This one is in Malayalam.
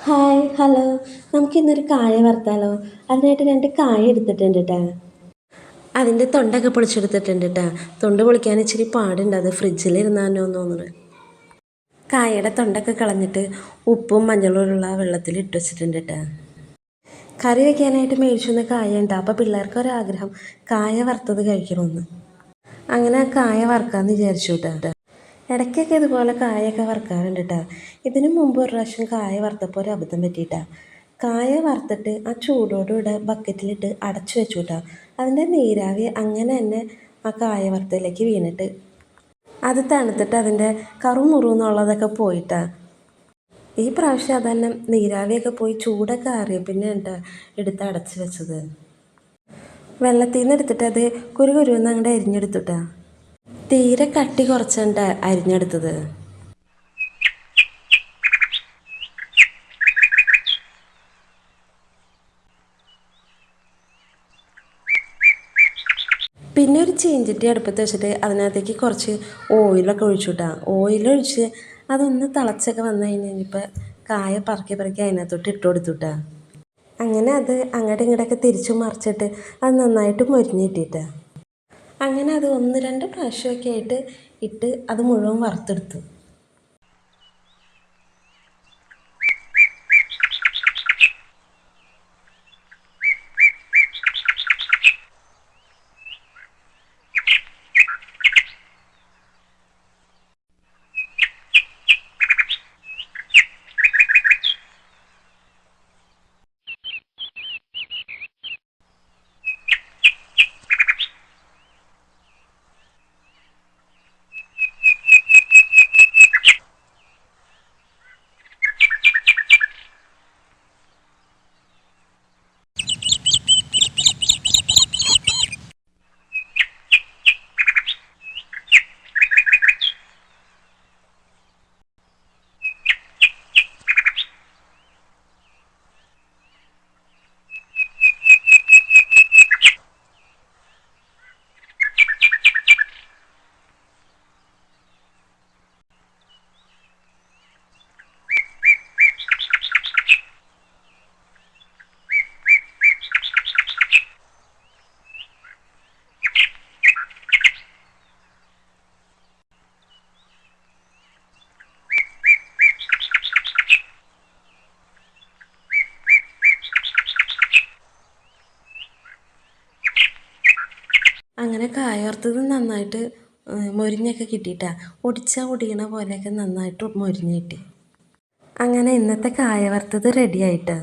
Hi hello. നമുക്കിന്നൊരു കായ വറുത്താലോ? അതിനായിട്ട് 2 കായ എടുത്തിട്ടുണ്ട് കേട്ടോ. അതിൻ്റെ തൊണ്ടൊക്കെ പൊളിച്ചെടുത്തിട്ടുണ്ട് കേട്ടോ. തൊണ്ട് പൊളിക്കാൻ ഇച്ചിരി പാടുണ്ട്, അത് ഫ്രിഡ്ജിലിരുന്നാനോ തോന്നുന്നു. കായയുടെ തൊണ്ടൊക്കെ കളഞ്ഞിട്ട് ഉപ്പും മഞ്ഞളുള്ള വെള്ളത്തിൽ ഇട്ട് വെച്ചിട്ടുണ്ട് കേട്ടോ. കറി വയ്ക്കാനായിട്ട് മേടിച്ചു വന്ന കായ ഉണ്ട്. അപ്പോൾ പിള്ളേർക്കൊരാഗ്രഹം കായ വറുത്തത് കഴിക്കണമെന്ന്. അങ്ങനെ ആ കായ വറുക്കാമെന്ന് വിചാരിച്ചു കേട്ടോ. ഇടയ്ക്കൊക്കെ ഇതുപോലെ കായൊക്കെ വറുക്കാറുണ്ട് കേട്ടോ. ഇതിനു മുമ്പ് ഒരു പ്രാവശ്യം കായ വറുത്തപ്പോൾ ഒരു അബദ്ധം പറ്റിയിട്ടാ. കായ വറുത്തിട്ട് ആ ചൂടോടുകൂടെ ബക്കറ്റിലിട്ട് അടച്ചു വെച്ചു കേട്ടോ. അതിൻ്റെ നീരാവി അങ്ങനെ തന്നെ ആ കായ വറുത്തതിലേക്ക് വീണിട്ട് അത് തണുത്തിട്ട് അതിൻ്റെ കറുമുറുന്നുള്ളതൊക്കെ പോയിട്ടാ. ഈ പ്രാവശ്യം അതന്നെ നീരാവിയൊക്കെ പോയി ചൂടൊക്കെ ആറിയ പിന്നെ എന്താ എടുത്ത് അടച്ചു വെച്ചത്. വെള്ളത്തിൽ നിന്ന് എടുത്തിട്ട് അത് കുരുകുരുന്ന് അങ്ങോട്ട് അരിഞ്ഞെടുത്തുട്ടാ. തീരെ കട്ടി കുറച്ചുണ്ട് അരിഞ്ഞെടുത്തത്. പിന്നെ ഒരു ചീഞ്ചട്ടി അടുപ്പത്ത് വെച്ചിട്ട് അതിനകത്തേക്ക് കുറച്ച് ഓയിലൊക്കെ ഒഴിച്ചു വിട്ടാ. ഓയിലൊഴിച്ച് അതൊന്ന് തിളച്ചൊക്കെ വന്നു കഴിഞ്ഞപ്പോൾ കായ പറക്കി പറക്കി അതിനകത്തോട്ട് ഇട്ട് കൊടുത്തുട്ടാ. അങ്ങനെ അത് അങ്ങോട്ടും ഇങ്ങോട്ടൊക്കെ തിരിച്ചു മറിച്ചിട്ട് അത് നന്നായിട്ട് മൊരിഞ്ഞ് കിട്ടിയിട്ടാ. അങ്ങനെ അത് 1-2 പ്രാവശ്യമൊക്കെ ആയിട്ട് ഇട്ട് അത് മുഴുവൻ വറുത്തെടുത്തു. അങ്ങനെ കായ വറുത്തത് നന്നായിട്ട് മൊരിഞ്ഞൊക്കെ കിട്ടിയിട്ടാ. ഒടിച്ചാൽ ഒടിയണ പോലെയൊക്കെ നന്നായിട്ട് മൊരിഞ്ഞ് കിട്ടി. അങ്ങനെ ഇന്നത്തെ കായ വറുത്തത് റെഡി ആയിട്ടാ.